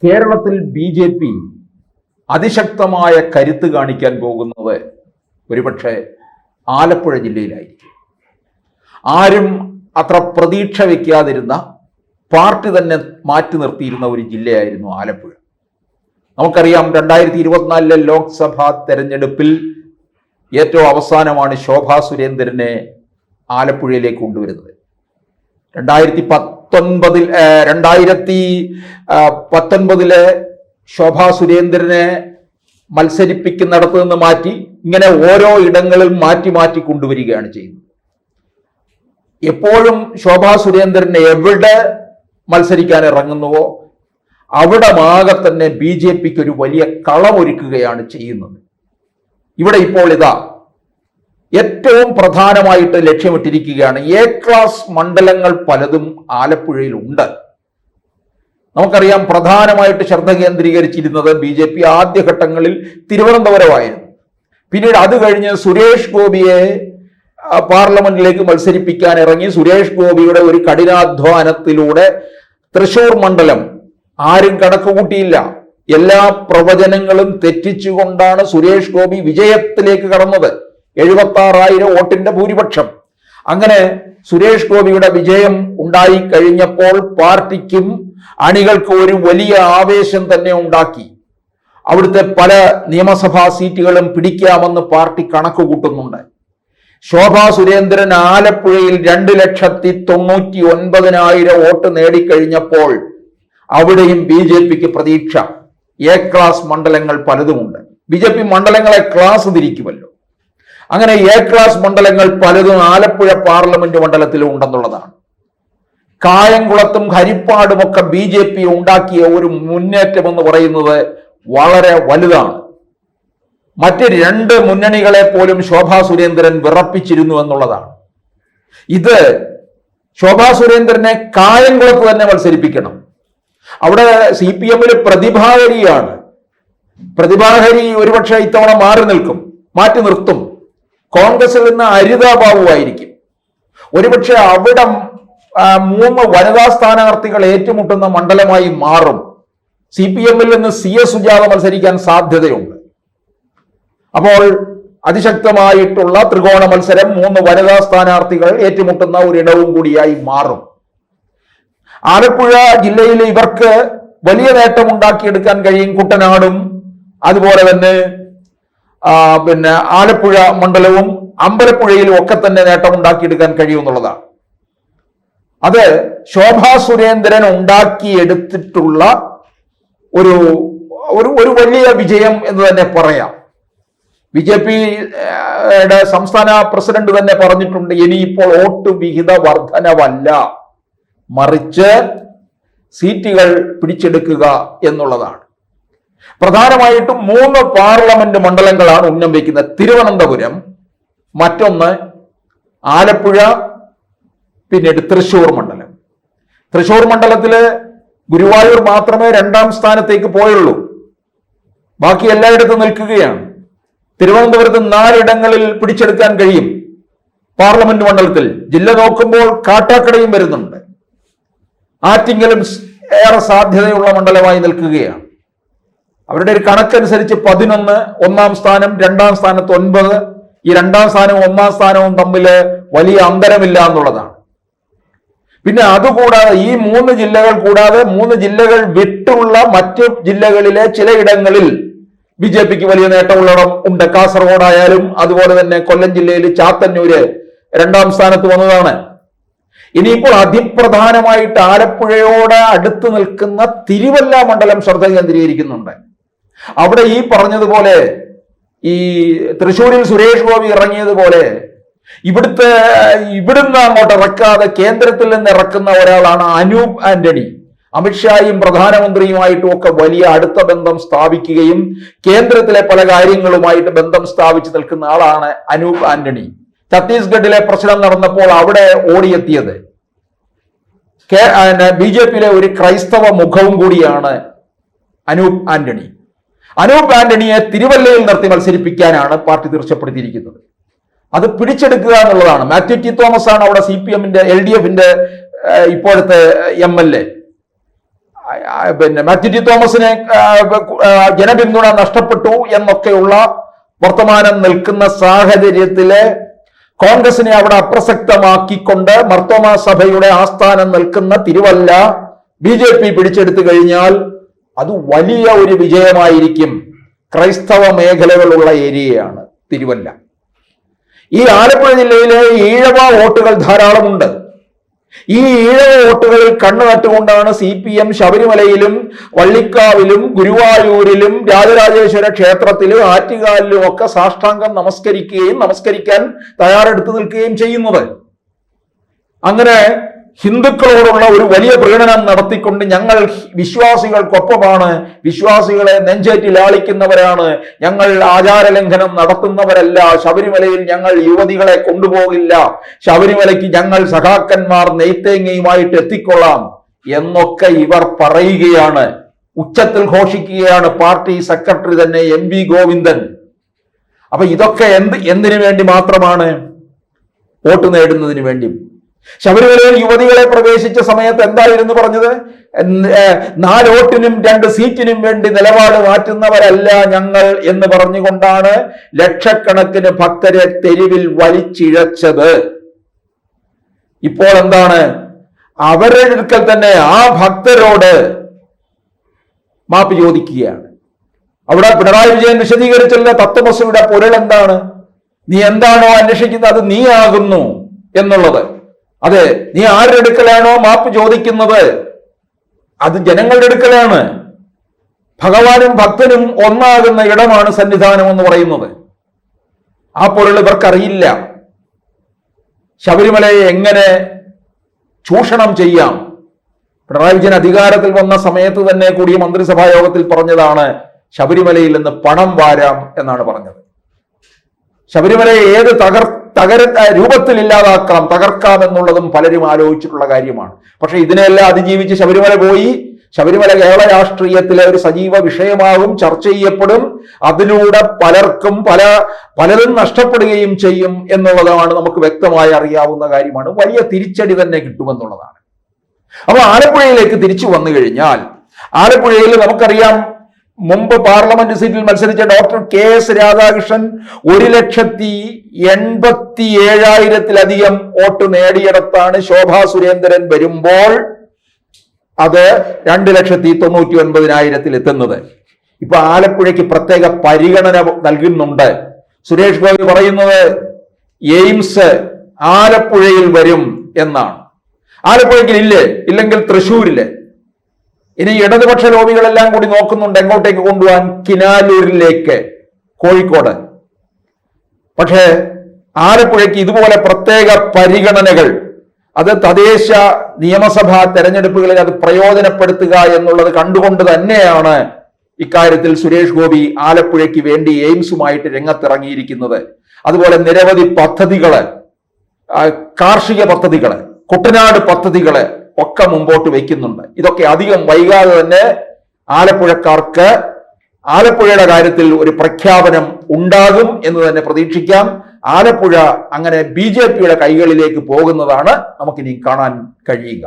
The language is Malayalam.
കേരളത്തിൽ BJP അതിശക്തമായ കരുത്ത് കാണിക്കാൻ പോകുന്നത് ഒരുപക്ഷെ ആലപ്പുഴ ജില്ലയിലായിരിക്കും. ആരും അത്ര പ്രതീക്ഷ വയ്ക്കാതിരുന്ന, പാർട്ടി തന്നെ മാറ്റി നിർത്തിയിരുന്ന ഒരു ജില്ലയായിരുന്നു ആലപ്പുഴ. നമുക്കറിയാം, 2024 ലോക്സഭാ തെരഞ്ഞെടുപ്പിൽ ഏറ്റവും അവസാനമാണ് ശോഭാ സുരേന്ദ്രനെ ആലപ്പുഴയിലേക്ക് കൊണ്ടുവരുന്നത്. 2019 ശോഭാ സുരേന്ദ്രനെ മത്സരിപ്പിക്കുന്നിടത്ത് നിന്ന് മാറ്റി ഇങ്ങനെ ഓരോ ഇടങ്ങളിൽ മാറ്റി മാറ്റി കൊണ്ടുവരികയാണ് ചെയ്യുന്നത്. എപ്പോഴും ശോഭാ സുരേന്ദ്രനെ എവിടെ മത്സരിക്കാൻ ഇറങ്ങുന്നുവോ അവിടെ ആകെ തന്നെ BJPക്ക് ഒരു വലിയ കളമൊരുക്കുകയാണ് ചെയ്യുന്നത്. ഇവിടെ ഇപ്പോൾ ഇതാ ഏറ്റവും പ്രധാനമായിട്ട് ലക്ഷ്യമിട്ടിരിക്കുകയാണ്. A ക്ലാസ് മണ്ഡലങ്ങൾ പലതും ആലപ്പുഴയിലുണ്ട്. നമുക്കറിയാം, പ്രധാനമായിട്ട് ശ്രദ്ധ കേന്ദ്രീകരിച്ചിരുന്നത് BJP ആദ്യഘട്ടങ്ങളിൽ തിരുവനന്തപുരമായിരുന്നു. പിന്നീട് അത് കഴിഞ്ഞ് സുരേഷ് ഗോപിയെ പാർലമെന്റിലേക്ക് മത്സരിപ്പിക്കാൻ ഇറങ്ങി. സുരേഷ് ഗോപിയുടെ ഒരു കഠിനാധ്വാനത്തിലൂടെ തൃശൂർ മണ്ഡലം ആരും കണക്കുകൂട്ടിയില്ല. എല്ലാ പ്രവചനങ്ങളും തെറ്റിച്ചുകൊണ്ടാണ് സുരേഷ് ഗോപി വിജയത്തിലേക്ക് കടന്നത്. 76,000 വോട്ടിന്റെ ഭൂരിപക്ഷം. അങ്ങനെ സുരേഷ് ഗോപിയുടെ വിജയം ഉണ്ടായി കഴിഞ്ഞപ്പോൾ പാർട്ടിക്കും അണികൾക്ക് ഒരു വലിയ ആവേശം തന്നെ ഉണ്ടാക്കി. അവിടുത്തെ പല നിയമസഭാ സീറ്റുകളും പിടിക്കാമെന്ന് പാർട്ടി കണക്ക് കൂട്ടുന്നുണ്ട്. ശോഭാ സുരേന്ദ്രൻ ആലപ്പുഴയിൽ 2,99,000 വോട്ട് നേടിക്കഴിഞ്ഞപ്പോൾ അവിടെയും BJPക്ക് പ്രതീക്ഷ. A ക്ലാസ് മണ്ഡലങ്ങൾ പലതുമുണ്ട്. BJP മണ്ഡലങ്ങളെ class തിരിക്കുമല്ലോ. അങ്ങനെ A ക്ലാസ് മണ്ഡലങ്ങൾ പലതും ആലപ്പുഴ പാർലമെന്റ് മണ്ഡലത്തിലും ഉണ്ടെന്നുള്ളതാണ്. കായംകുളത്തും ഹരിപ്പാടുമൊക്കെ BJP ഉണ്ടാക്കിയ ഒരു മുന്നേറ്റം എന്ന് പറയുന്നത് വളരെ വലുതാണ്. മറ്റ് 2 മുന്നണികളെ പോലും ശോഭാ സുരേന്ദ്രൻ വിറപ്പിച്ചിരുന്നു എന്നുള്ളതാണ്. ഇത് ശോഭാ സുരേന്ദ്രനെ കായംകുളത്ത് തന്നെ മത്സരിപ്പിക്കണം. അവിടെ CPM-ൽ പ്രതിഭാഹരിയാണ്. പ്രതിഭാഹരി ഒരുപക്ഷെ ഇത്തവണ മാറ്റി നിർത്തും. കോൺഗ്രസിൽ നിന്ന് അരിത ബാബു ആയിരിക്കും. ഒരുപക്ഷെ അവിടെ 3 വനിതാ സ്ഥാനാർത്ഥികൾ ഏറ്റുമുട്ടുന്ന മണ്ഡലമായി മാറും. CPM-ൽ നിന്ന് CS സുജാത മത്സരിക്കാൻ സാധ്യതയുണ്ട്. അപ്പോൾ അതിശക്തമായിട്ടുള്ള ത്രികോണ മത്സരം, 3 വനിതാ സ്ഥാനാർത്ഥികൾ ഏറ്റുമുട്ടുന്ന ഒരിടവും കൂടിയായി മാറും. ആലപ്പുഴ ജില്ലയിൽ ഇവർക്ക് വലിയ നേട്ടം ഉണ്ടാക്കിയെടുക്കാൻ കഴിയും. കുട്ടനാടും അതുപോലെ തന്നെ ആലപ്പുഴ മണ്ഡലവും അമ്പലപ്പുഴയിലും ഒക്കെ തന്നെ നേട്ടം ഉണ്ടാക്കിയെടുക്കാൻ കഴിയുമെന്നുള്ളതാണ്. അത് ശോഭാ സുരേന്ദ്രൻ ഉണ്ടാക്കിയെടുത്തിട്ടുള്ള ഒരു വലിയ വിജയം എന്ന് തന്നെ പറയാം. BJPയുടെ സംസ്ഥാന പ്രസിഡന്റ് തന്നെ പറഞ്ഞിട്ടുണ്ട്, ഇനിയിപ്പോൾ വോട്ട് വിഹിത വർധനവല്ല, മറിച്ച് സീറ്റുകൾ പിടിച്ചെടുക്കുക എന്നുള്ളതാണ്. പ്രധാനമായിട്ടും 3 പാർലമെന്റ് മണ്ഡലങ്ങളാണ് ഉന്നം വയ്ക്കുന്നത്. തിരുവനന്തപുരം, മറ്റൊന്ന് ആലപ്പുഴ, പിന്നീട് തൃശൂർ മണ്ഡലം. തൃശൂർ മണ്ഡലത്തില് ഗുരുവായൂർ മാത്രമേ 2ാം സ്ഥാനത്തേക്ക് പോയുള്ളൂ. ബാക്കി എല്ലായിടത്തും നിൽക്കുകയാണ്. തിരുവനന്തപുരത്ത് 4 ഇടങ്ങളിൽ പിടിച്ചെടുക്കാൻ കഴിയും. പാർലമെന്റ് മണ്ഡലത്തിൽ ജില്ല നോക്കുമ്പോൾ കാട്ടാക്കടയും വരുന്നുണ്ട്. ആറ്റിങ്ങലും ഏറെ സാധ്യതയുള്ള മണ്ഡലമായി നിൽക്കുകയാണ്. അവരുടെ ഒരു കണക്കനുസരിച്ച് 11, 1ാം സ്ഥാനം, 2ാം സ്ഥാനത്ത് 9. ഈ 2ാം സ്ഥാനവും 1ാം സ്ഥാനവും തമ്മിൽ വലിയ അന്തരമില്ല എന്നുള്ളതാണ്. പിന്നെ അതുകൂടാതെ ഈ 3 ജില്ലകൾ കൂടാതെ 3 ജില്ലകൾ വിട്ടുള്ള മറ്റ് ജില്ലകളിലെ ചിലയിടങ്ങളിൽ BJPക്ക് വലിയ നേട്ടമുള്ളിടം ഉണ്ട്. കാസർഗോഡായാലും അതുപോലെ തന്നെ കൊല്ലം ജില്ലയിൽ ചാത്തന്നൂര് 2ാം സ്ഥാനത്ത് വന്നതാണ്. ഇനിയിപ്പോൾ അതിപ്രധാനമായിട്ട് ആലപ്പുഴയോട് അടുത്ത് നിൽക്കുന്ന തിരുവല്ല മണ്ഡലം ശ്രദ്ധ കേന്ദ്രീകരിക്കുന്നുണ്ട്. അവിടെ ഈ പറഞ്ഞതുപോലെ ഈ തൃശ്ശൂരിൽ സുരേഷ് ഗോപി ഇറങ്ങിയതുപോലെ ഇവിടുന്ന് അങ്ങോട്ട് ഇറക്കാതെ കേന്ദ്രത്തിൽ നിന്ന് ഇറക്കുന്ന ഒരാളാണ് അനൂപ് ആന്റണി. അമിത്ഷായും പ്രധാനമന്ത്രിയുമായിട്ടും ഒക്കെ വലിയ അടുത്ത ബന്ധം സ്ഥാപിക്കുകയും കേന്ദ്രത്തിലെ പല കാര്യങ്ങളുമായിട്ട് ബന്ധം സ്ഥാപിച്ച് നിൽക്കുന്ന ആളാണ് അനൂപ് ആന്റണി. ഛത്തീസ്ഗഡിലെ പ്രശ്നം നടന്നപ്പോൾ അവിടെ ഓടിയെത്തിയത് BJPയിലെ ഒരു ക്രൈസ്തവ മുഖവും കൂടിയാണ് അനൂപ് ആന്റണി. അനൂപ് ആന്റണിയെ തിരുവല്ലയിൽ നിർത്തി മത്സരിപ്പിക്കാനാണ് പാർട്ടി തീർച്ചപ്പെടുത്തിയിരിക്കുന്നത്. അത് പിടിച്ചെടുക്കുക എന്നുള്ളതാണ്. മാത്യു ടി തോമസ് ആണ് അവിടെ CPM-ന്റെ LDF-ന്റെ ഇപ്പോഴത്തെ MLA. പിന്നെ മാത്യു ടി തോമസിനെ ജനപിന്തുണ നഷ്ടപ്പെട്ടു എന്നൊക്കെയുള്ള വർത്തമാനം നിൽക്കുന്ന സാഹചര്യത്തില് കോൺഗ്രസിനെ അവിടെ അപ്രസക്തമാക്കിക്കൊണ്ട് മർത്തോമാ സഭയുടെ ആസ്ഥാനം നിൽക്കുന്ന തിരുവല്ല BJP പിടിച്ചെടുത്തു കഴിഞ്ഞാൽ അത് വലിയ ഒരു വിജയമായിരിക്കും. ക്രൈസ്തവ മേഖലകളുള്ള ഏരിയയാണ് തിരുവല്ല. ഈ ആലപ്പുഴ ജില്ലയിലെ ഈഴവ വോട്ടുകൾ ധാരാളമുണ്ട്. ഈ ഈഴവ വോട്ടുകളിൽ കണ്ണുനട്ടുകൊണ്ടാണ് CPM ശബരിമലയിലും വള്ളിക്കാവിലും ഗുരുവായൂരിലും രാജരാജേശ്വര ക്ഷേത്രത്തിലും ആറ്റുകാലിലും ഒക്കെ സാഷ്ടാംഗം നമസ്കരിക്കുകയും നമസ്കരിക്കാൻ തയ്യാറെടുത്തു നിൽക്കുകയും ചെയ്യുന്നത്. അങ്ങനെ ഹിന്ദുക്കളോടുള്ള ഒരു വലിയ പ്രീണനം നടത്തിക്കൊണ്ട് ഞങ്ങൾ വിശ്വാസികൾക്കൊപ്പമാണ്, വിശ്വാസികളെ നെഞ്ചേറ്റി ലാളിക്കുന്നവരാണ്, ഞങ്ങൾ ആചാരലംഘനം നടത്തുന്നവരല്ല, ശബരിമലയിൽ ഞങ്ങൾ യുവതികളെ കൊണ്ടുപോകില്ല, ശബരിമലയ്ക്ക് ഞങ്ങൾ സഖാക്കന്മാർ നെയ്ത്തേങ്ങയുമായിട്ട് എത്തിക്കൊള്ളാം എന്നൊക്കെ ഇവർ പറയുകയാണ്, ഉച്ചത്തിൽ ഘോഷിക്കുകയാണ് പാർട്ടി സെക്രട്ടറി തന്നെ MV ഗോവിന്ദൻ. അപ്പൊ ഇതൊക്കെ എന്തിനു വേണ്ടി മാത്രമാണ്? വോട്ട് നേടുന്നതിന് വേണ്ടി. ശബരിമലയിൽ യുവതികളെ പ്രവേശിച്ച സമയത്ത് എന്തായിരുന്നു പറഞ്ഞത്? 4 വോട്ടിനും 2 സീറ്റിനും വേണ്ടി നിലപാട് മാറ്റുന്നവരല്ല ഞങ്ങൾ എന്ന് പറഞ്ഞുകൊണ്ടാണ് ലക്ഷക്കണക്കിന് ഭക്തരെ തെരുവിൽ വലിച്ചിഴച്ചത്. ഇപ്പോൾ എന്താണ്? അവരുടെ അടുക്കൽ തന്നെ ആ ഭക്തരോട് മാപ്പ് ചോദിക്കുകയാണ്. അവിടെ പിണറായി വിജയൻ വിശദീകരിച്ചുള്ള തത്വമസിയുടെ പൊരുൾ എന്താണ്? നീ എന്താണോ അന്വേഷിക്കുന്നത് അത് നീ ആകുന്നു എന്നുള്ളത്. അതെ, നീ ആരുടെ അടുക്കലാണോ മാപ്പ് ചോദിക്കുന്നത് അത് ജനങ്ങളുടെ അടുക്കലാണ്. ഭഗവാനും ഭക്തനും ഒന്നാകുന്ന ഇടമാണ് സന്നിധാനം എന്ന് പറയുന്നത്. ആ പൊരുൾ ഇവർക്കറിയില്ല. ശബരിമലയെ എങ്ങനെ ചൂഷണം ചെയ്യാം? പിണറായി വിജയൻ അധികാരത്തിൽ വന്ന സമയത്ത് തന്നെ കൂടിയ മന്ത്രിസഭാ യോഗത്തിൽ പറഞ്ഞതാണ് ശബരിമലയിൽ നിന്ന് പണം വാരാം എന്നാണ് പറഞ്ഞത്. ശബരിമലയെ ഏത് രൂപത്തിൽ ഇല്ലാതാക്കാം, തകർക്കാം എന്നുള്ളതും പലരും ആലോചിച്ചിട്ടുള്ള കാര്യമാണ്. പക്ഷെ ഇതിനെല്ലാം അതിജീവിച്ച് ശബരിമല പോയി. ശബരിമല കേരള രാഷ്ട്രീയത്തിലെ ഒരു സജീവ വിഷയമാകും, ചർച്ച ചെയ്യപ്പെടും. അതിലൂടെ പലർക്കും പലതും നഷ്ടപ്പെടുകയും ചെയ്യും എന്നുള്ളതാണ് നമുക്ക് വ്യക്തമായി അറിയാവുന്ന കാര്യമാണ്. വലിയ തിരിച്ചടി തന്നെ കിട്ടുമെന്നുള്ളതാണ്. അപ്പൊ ആലപ്പുഴയിലേക്ക് തിരിച്ചു വന്നു കഴിഞ്ഞാൽ, ആലപ്പുഴയിൽ നമുക്കറിയാം മുമ്പ് പാർലമെന്റ് സീറ്റിൽ മത്സരിച്ച ഡോക്ടർ KS രാധാകൃഷ്ണൻ 1,87,000-ലധികം വോട്ട് നേടിയിടത്താണ് ശോഭാ സുരേന്ദ്രൻ വരുമ്പോൾ അത് 2,99,000 എത്തുന്നത്. ഇപ്പൊ ആലപ്പുഴയ്ക്ക് പ്രത്യേക പരിഗണന നൽകുന്നുണ്ട്. സുരേഷ് ഗോപി പറയുന്നത് എയിംസ് ആലപ്പുഴയിൽ വരും എന്നാണ്. ആലപ്പുഴയ്ക്ക് ഇല്ലെങ്കിൽ തൃശ്ശൂരില്. ഇനി ഇടതുപക്ഷ ലോബികളെല്ലാം കൂടി നോക്കുന്നുണ്ട് എങ്ങോട്ടേക്ക് കൊണ്ടുപോകാൻ, കിനാലൂരിലേക്ക്, കോഴിക്കോട്. പക്ഷേ ആലപ്പുഴയ്ക്ക് ഇതുപോലെ പ്രത്യേക പരിഗണനകൾ, അത് തദ്ദേശ നിയമസഭാ തെരഞ്ഞെടുപ്പുകളിൽ അത് പ്രയോജനപ്പെടുത്തുക എന്നുള്ളത് കണ്ടുകൊണ്ട് തന്നെയാണ് ഇക്കാര്യത്തിൽ സുരേഷ് ഗോപി ആലപ്പുഴയ്ക്ക് വേണ്ടി എയിംസുമായിട്ട് രംഗത്തിറങ്ങിയിരിക്കുന്നത്. അതുപോലെ നിരവധി പദ്ധതികള്, കാർഷിക പദ്ധതികള്, കുട്ടനാട് പദ്ധതികള് ഒക്കെ മുമ്പോട്ട് വയ്ക്കുന്നുണ്ട്. ഇതൊക്കെ അധികം വൈകാതെ തന്നെ ആലപ്പുഴക്കാർക്ക് ആലപ്പുഴയുടെ കാര്യത്തിൽ ഒരു പ്രഖ്യാപനം ഉണ്ടാകും എന്ന് തന്നെ പ്രതീക്ഷിക്കാം. ആലപ്പുഴ അങ്ങനെ BJPയുടെ കൈകളിലേക്ക് പോകുന്നതാണ് നമുക്കിനി കാണാൻ കഴിയുക.